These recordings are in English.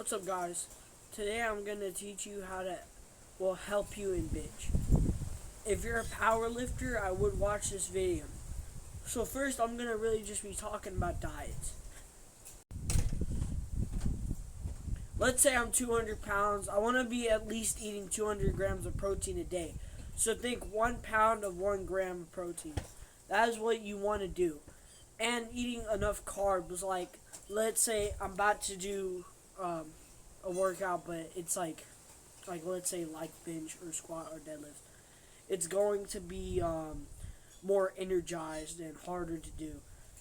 What's up, guys? Today I'm going to teach you how to, help you in bench. If you're a power lifter, I would watch this video. So first, I'm going to really just be talking about diets. Let's say I'm 200 pounds. I want to be at least eating 200 grams of protein a day. So think 1 pound of 1 gram of protein. That is what you want to do. And eating enough carbs, like, let's say I'm about to do a workout, but it's like let's say like bench or squat or deadlift. It's going to be more energized and harder to do.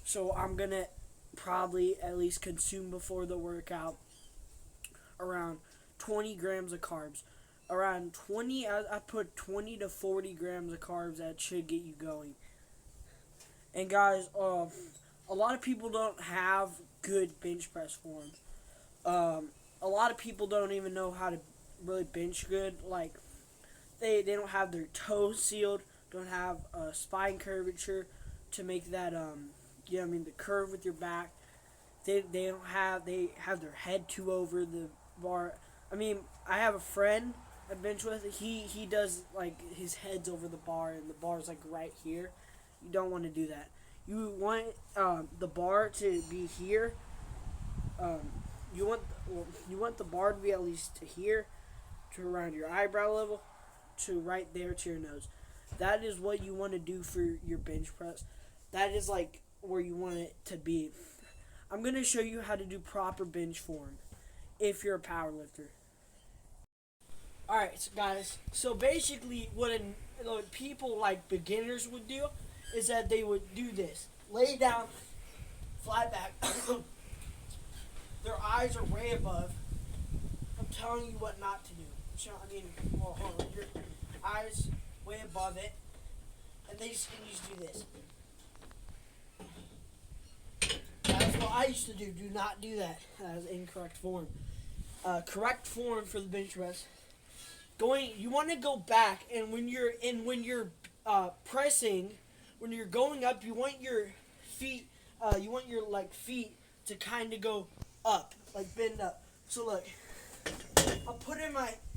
So I'm gonna probably at least consume before the workout around 20 grams of carbs. Around 20, I put 20 to 40 grams of carbs. That should get you going. And guys, a lot of people don't have good bench press form. A lot of people don't even know how to really bench good. Like, they don't have their toes sealed, don't have a spine curvature to make that, the curve with your back. They have their head too over the bar. I have a friend I bench with. He does, like, his head's over the bar and the bar's like right here. You don't want to do that. You want the bar to be here. You want the bar to be at least to here, to around your eyebrow level, to right there to your nose. That is what you want to do for your bench press. That is like where you want it to be. I'm going to show you how to do proper bench form if you're a power lifter. Alright, so guys, so basically what people like beginners would do is that they would do this. Lay down, fly back. Their eyes are way above. I'm telling you what not to do. Hold on. Your eyes way above it. And they just do this. That's what I used to do. Do not do that. That is incorrect form. Correct form for the bench press. You want to go back, and when you're pressing, when you're going up, you want your feet, feet to kind of go up, like bend up. So look, I'm putting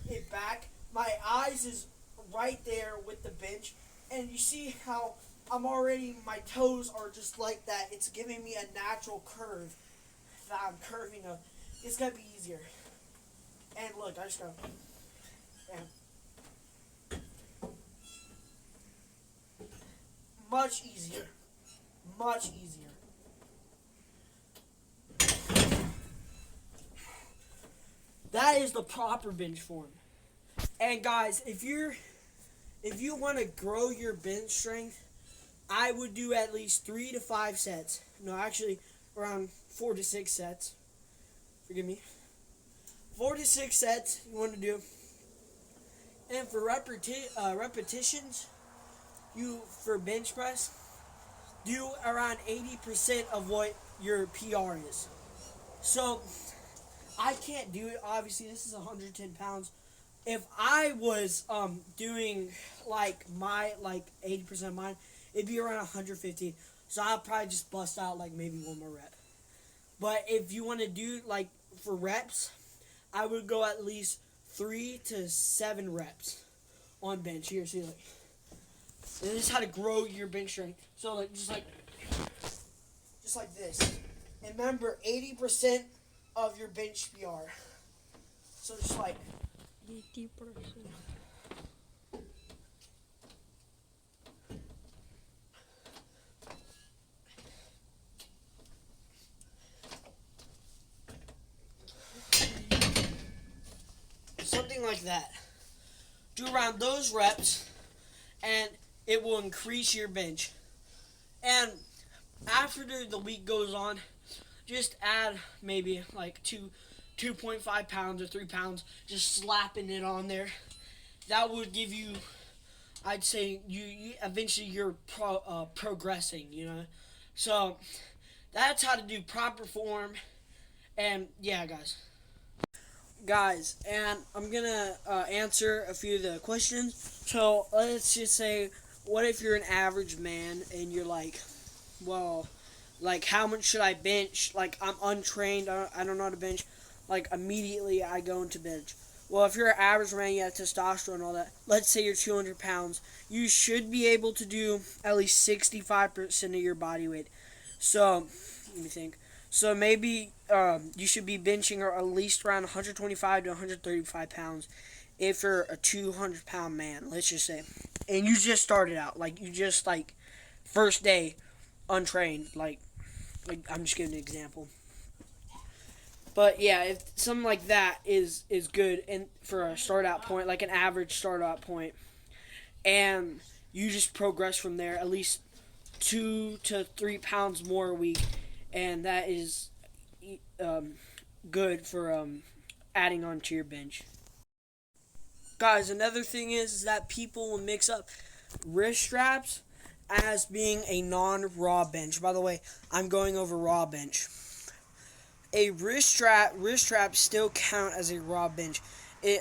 it back. My eyes is right there with the bench, and you see how my toes are just like that. It's giving me a natural curve that I'm curving up. It's gonna be easier. And look, I just go. Much easier. Much easier. That is the proper bench form. And guys, if you want to grow your bench strength, I would do at least 3 to 5 sets. No, actually, around 4 to 6 sets. Forgive me. 4 to 6 sets you want to do. And for repetitions, for bench press, do around 80% of what your PR is. So, I can't do it. Obviously, this is 110 pounds. If I was doing like 80% of mine, it'd be around 115. So I'll probably just bust out like maybe one more rep. But if you want to do like for reps, I would go at least 3 to 7 reps on bench. Here, see, like, and this is how to grow your bench strength. So like just like this. And remember, 80% of your bench PR. So just like 80%. something like that. Do around those reps, and it will increase your bench. And after the week goes on, just add maybe like 2.5 pounds or 3 pounds, just slapping it on there. That would give you, I'd say, you eventually you're progressing, So that's how to do proper form. And yeah, guys, and I'm gonna answer a few of the questions. So let's just say, what if you're an average man and you're like, well, like, how much should I bench? Like, I'm untrained, I don't know how to bench. like immediately I go into bench. Well, if you're an average man, you have testosterone and all that. Let's say you're 200 pounds. You should be able to do at least 65% of your body weight. So, let me think. So maybe you should be benching at least around 125 to 135 pounds if you're a 200-pound man, let's just say. And you just started out. Like, you just, like, first day untrained. Like I'm just giving an example. But yeah, if something like that is good and for a start out point, like an average start out point, and you just progress from there, at least 2 to 3 pounds more a week, and that is um, good for adding on to your bench. Guys, another thing is that people will mix up wrist straps as being a non-raw bench. By the way, I'm going over raw bench. A wrist strap still count as a raw bench,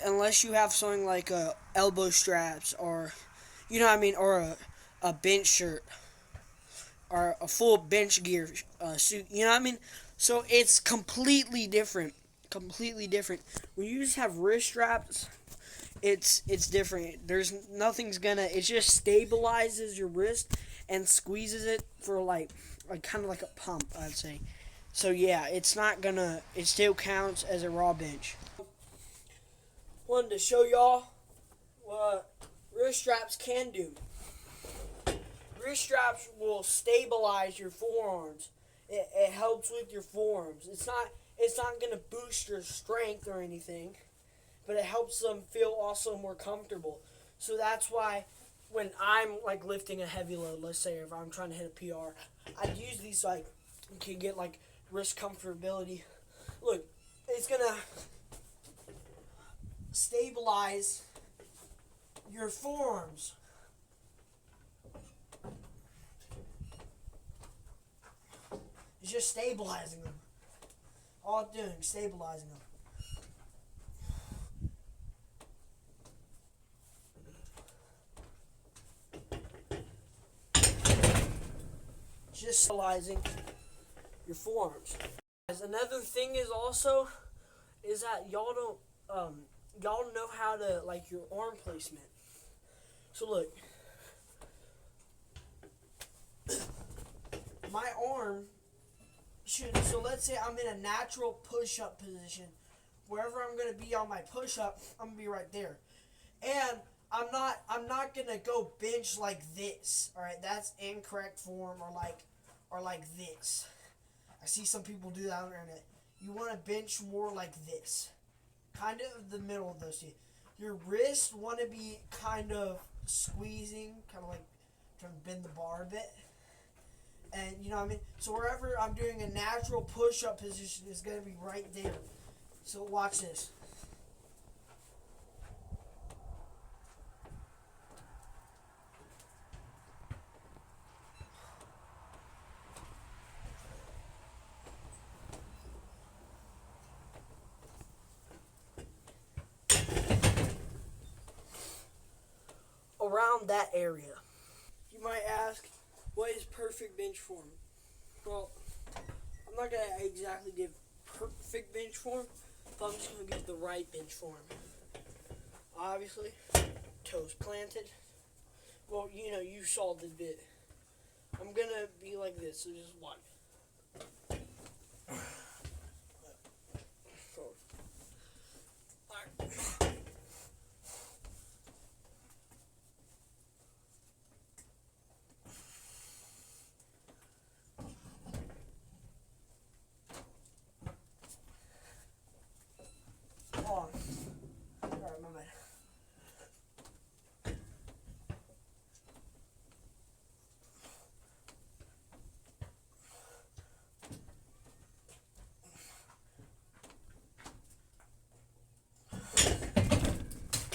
unless you have something like elbow straps or, you know what I mean, or a bench shirt or a full bench gear suit. You know what I mean? So it's completely different. Completely different. When you just have wrist straps, it's different. There's nothing's gonna. It just stabilizes your wrist and squeezes it for like kind of like a pump, I'd say. So yeah, it's not gonna. It still counts as a raw bench. Wanted to show y'all what wrist straps can do. Wrist straps will stabilize your forearms. It helps with your forearms. It's not gonna boost your strength or anything, but it helps them feel also more comfortable. So that's why when I'm like lifting a heavy load, let's say if I'm trying to hit a PR, I'd use these like you can get like wrist comfortability. Look, it's gonna stabilize your forearms. It's just stabilizing them. All it's doing, stabilizing them. Just stabilizing your forearms. Another thing is also is that y'all know how to like your arm placement. So look, my arm should. So let's say I'm in a natural push-up position. Wherever I'm gonna be on my push-up, I'm gonna be right there, and I'm not gonna go bench like this. All right, that's incorrect form, or like this. I see some people do that on the internet. You want to bench more like this, kind of the middle of those two. Your wrists want to be kind of squeezing, kind of like trying to bend the bar a bit. And you know what I mean? So wherever I'm doing a natural push-up position is going to be right there. So watch this. Around that area. You might ask, what is perfect bench form? Well, I'm not going to exactly give perfect bench form, but I'm just going to give the right bench form. Obviously, toes planted. Well, you know, you saw the bit. I'm going to be like this, so just watch. On. Alright, my bad.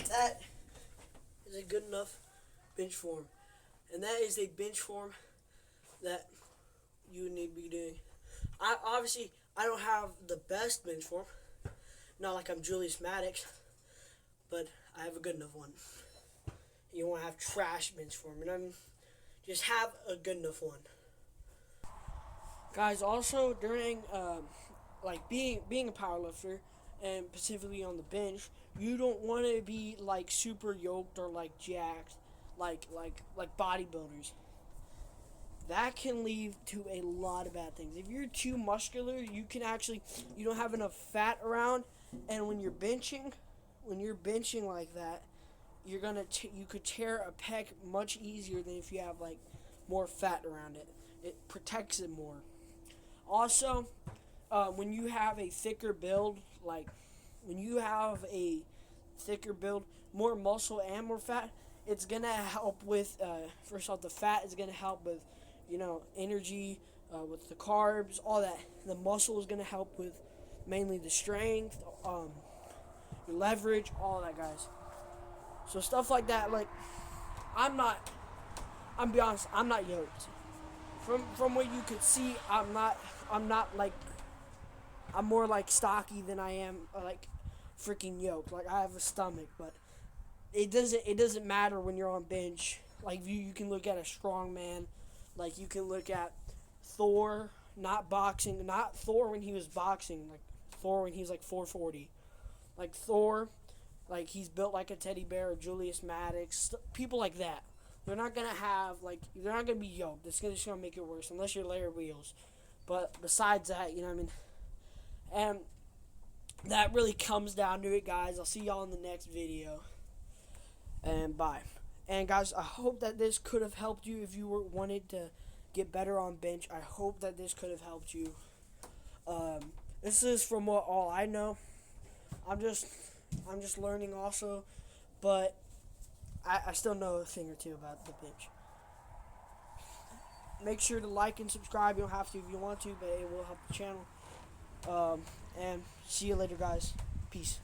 That is a good enough bench form. And that is a bench form that you need to be doing. I don't have the best bench form. Not like I'm Julius Maddox, but I have a good enough one. You won't have trash bench form, and just have a good enough one. Guys, also during like being a powerlifter, and specifically on the bench, you don't want to be like super yoked or like jacked, like bodybuilders. That can lead to a lot of bad things. If you're too muscular, you don't have enough fat around, and when you're benching like that, you could tear a pec much easier than if you have like more fat around it. It protects it more. Also, when you have a thicker build, like when you have a thicker build, more muscle and more fat, it's gonna help with first off, the fat is gonna help with energy, with the carbs, all that. The muscle is gonna help with mainly the strength, your leverage, all that, guys. So stuff like that. Like I'm not. I'm be honest. I'm not yoked. From what you could see, I'm not. I'm not like. I'm more like stocky than I am like freaking yoked. Like I have a stomach, but it doesn't matter when you're on bench. Like you can look at a strong man, like you can look at Thor, not boxing, not Thor when he was boxing, like Thor when he was like 440, like Thor, like he's built like a teddy bear, or Julius Maddox, people like that. They're not gonna be yoked. It's just gonna make it worse unless you're Larry Wheels. But besides that, you know what I mean. And that really comes down to it, guys. I'll see y'all in the next video. And bye. And guys, I hope that this could have helped you if you wanted to get better on bench. I hope that this could have helped you. This is from what all I know. I'm just learning also, but I still know a thing or two about the bench. Make sure to like and subscribe. You don't have to if you want to, but it will help the channel. And see you later, guys. Peace.